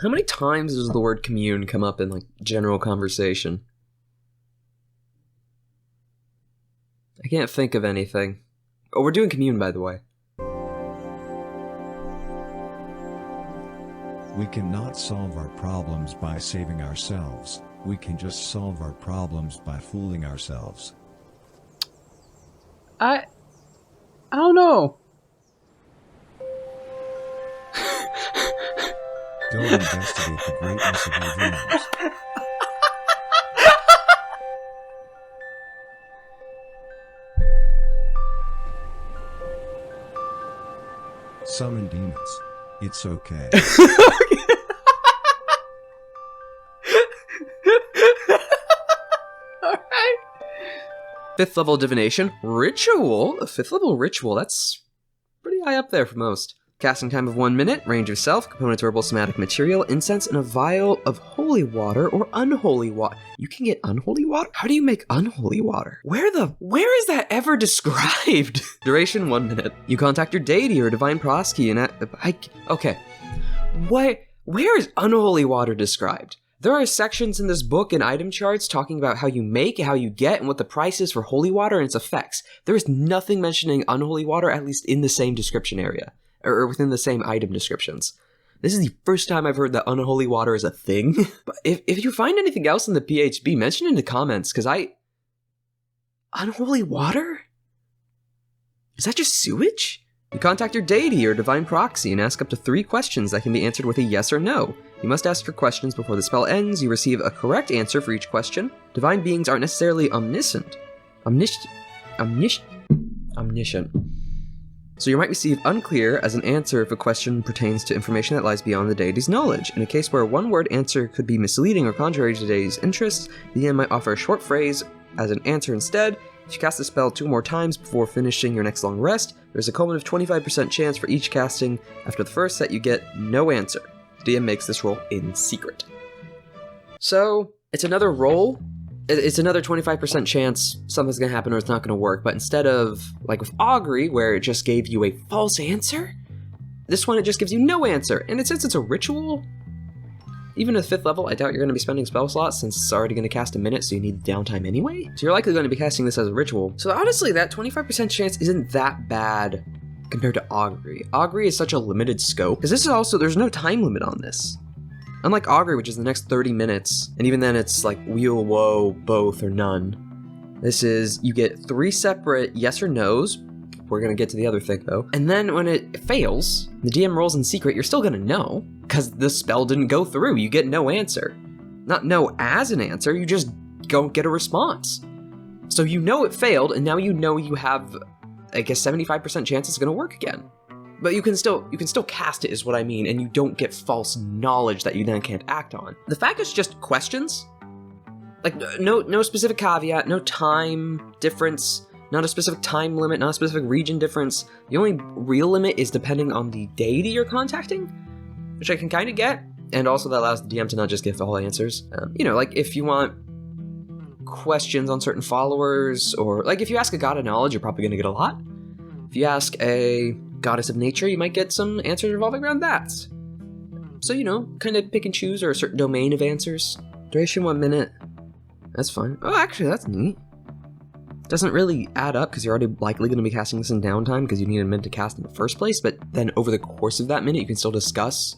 How many times does the word commune come up in, like, general conversation? I can't think of anything. Oh, we're doing commune, by the way. We cannot solve our problems by saving ourselves. We can just solve our problems by fooling ourselves. I don't know. Don't investigate the greatness of your dreams. Summon demons. It's okay. Alright. 5th level divination. Ritual? A 5th level ritual, that's pretty high up there for most. Casting time of 1 minute, range of self, components herbal somatic material, incense, and a vial of holy water or unholy water. You can get unholy water? How do you make unholy water? Where is that ever described? Duration 1 minute. You contact your deity or divine prosky and okay. Where is unholy water described? There are sections in this book and item charts talking about how you make, how you get, and what the price is for holy water and its effects. There is nothing mentioning unholy water, at least in the same description area. Or within the same item descriptions. This is the first time I've heard that unholy water is a thing. But if you find anything else in the PHB, mention it in the comments, because Unholy water? Is that just sewage? You contact your deity or divine proxy and ask up to 3 questions that can be answered with a yes or no. You must ask your questions before the spell ends. You receive a correct answer for each question. Divine beings aren't necessarily omniscient. Omniscient. So you might receive unclear as an answer if a question pertains to information that lies beyond the deity's knowledge. In a case where a one-word answer could be misleading or contrary to the deity's interests, the DM might offer a short phrase as an answer instead. If you cast the spell 2 more times before finishing your next long rest, there's a cumulative 25% chance for each casting. After the first set, you get no answer. The DM makes this roll in secret. So, it's another roll. It's another 25% chance something's gonna happen or it's not gonna work, but instead of, like with Augury, where it just gave you a false answer, this one it just gives you no answer. And since it's a ritual, even at 5th level, I doubt you're gonna be spending spell slots since it's already gonna cast a minute, so you need downtime anyway. So you're likely gonna be casting this as a ritual. So honestly, that 25% chance isn't that bad compared to Augury. Augury is such a limited scope, because this is also, there's no time limit on this. Unlike Augury, which is the next 30 minutes, and even then it's like wheel, woe, both, or none. This is, you get 3 separate yes or no's. We're gonna get to the other thing though. And then when it fails, the DM rolls in secret, you're still gonna know, because the spell didn't go through. You get no answer. Not no as an answer, you just don't get a response. So you know it failed, and now you know you have, I guess, 75% chance it's gonna work again. But you can still cast it is what I mean, and you don't get false knowledge that you then can't act on. The fact it's just questions, like no specific caveat, no time difference, not a specific time limit, not a specific region difference. The only real limit is depending on the deity you're contacting, which I can kind of get, and also that allows the DM to not just give all answers. You know, like if you want questions on certain followers, or like if you ask a god of knowledge, you're probably going to get a lot. If you ask a goddess of nature, you might get some answers revolving around that. So, you know, kind of pick and choose, or a certain domain of answers. Duration 1 minute. That's fine. Oh, actually, that's neat. Doesn't really add up, because you're already likely going to be casting this in downtime, because you need a minute to cast in the first place, but then over the course of that minute, you can still discuss,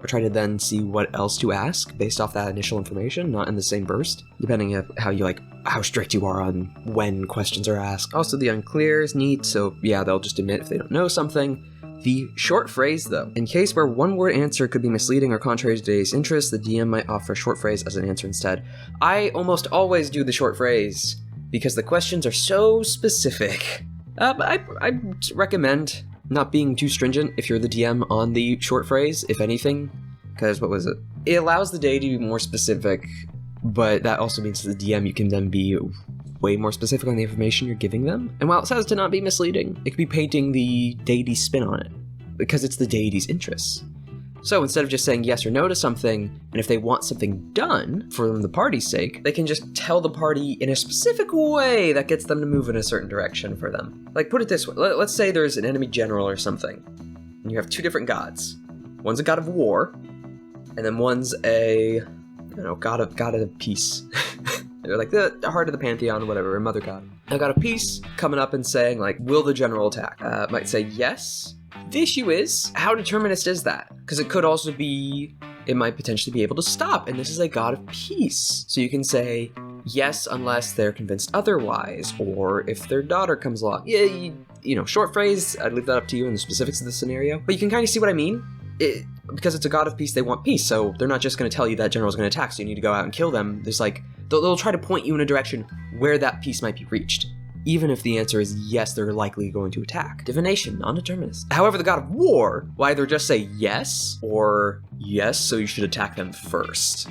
or try to then see what else to ask based off that initial information, not in the same burst, depending on how strict you are on when questions are asked. Also, the unclear is neat, so yeah, they'll just admit if they don't know something. The short phrase, though. In case where one-word answer could be misleading or contrary to today's interests, the DM might offer a short phrase as an answer instead. I almost always do the short phrase, because the questions are so specific. But I recommend not being too stringent if you're the DM on the short phrase, if anything, because what was it? It allows the deity to be more specific, but that also means to the DM you can then be way more specific on the information you're giving them. And while it says to not be misleading, it could be painting the deity's spin on it, because it's the deity's interests. So instead of just saying yes or no to something, and if they want something done for the party's sake, they can just tell the party in a specific way that gets them to move in a certain direction for them. Like, put it this way, let's say there's an enemy general or something, and you have 2 different gods. One's a god of war, And then one's a, god of peace. They're like the heart of the pantheon or whatever, or mother god. I got a piece coming up and saying, like, will the general attack? Might say yes. The issue is, how determinist is that? Because it could also be, it might potentially be able to stop, and this is a god of peace. So you can say yes unless they're convinced otherwise, or if their daughter comes along. Yeah, short phrase, I'd leave that up to you in the specifics of the scenario. But you can kind of see what I mean. Because it's a god of peace, they want peace, so they're not just going to tell you that general's going to attack, so you need to go out and kill them. There's like, they'll try to point you in a direction where that peace might be reached. Even if the answer is yes, they're likely going to attack. Divination, non-determinist. However, the god of war will either just say yes, or yes, so you should attack them first.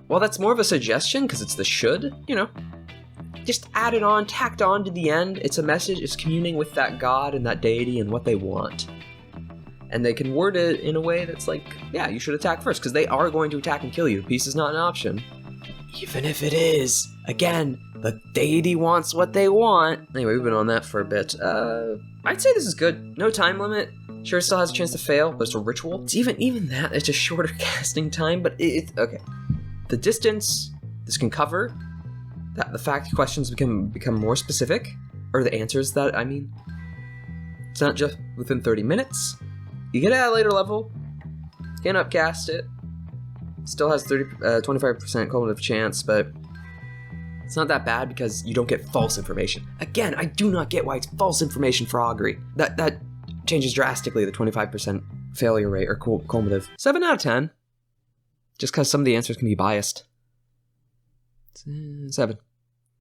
Well, that's more of a suggestion, because it's the should, just add it on, tacked on to the end. It's a message, it's communing with that god and that deity and what they want. And they can word it in a way that's like, yeah, you should attack first, because they are going to attack and kill you. Peace is not an option. Even if it is, again, the deity wants what they want. Anyway, we've been on that for a bit. I'd say this is good. No time limit. Sure, it still has a chance to fail, but it's a ritual. It's even that, it's a shorter casting time, but it's okay. The distance this can cover, that the fact questions become more specific, or the answers that, it's not just within 30 minutes. You get it at a later level, can upcast it, still has 25% cumulative chance, but it's not that bad because you don't get false information. Again, I do not get why it's false information for augury. That changes drastically the 25% failure rate or cumulative. 7 out of 10, just because some of the answers can be biased. 7.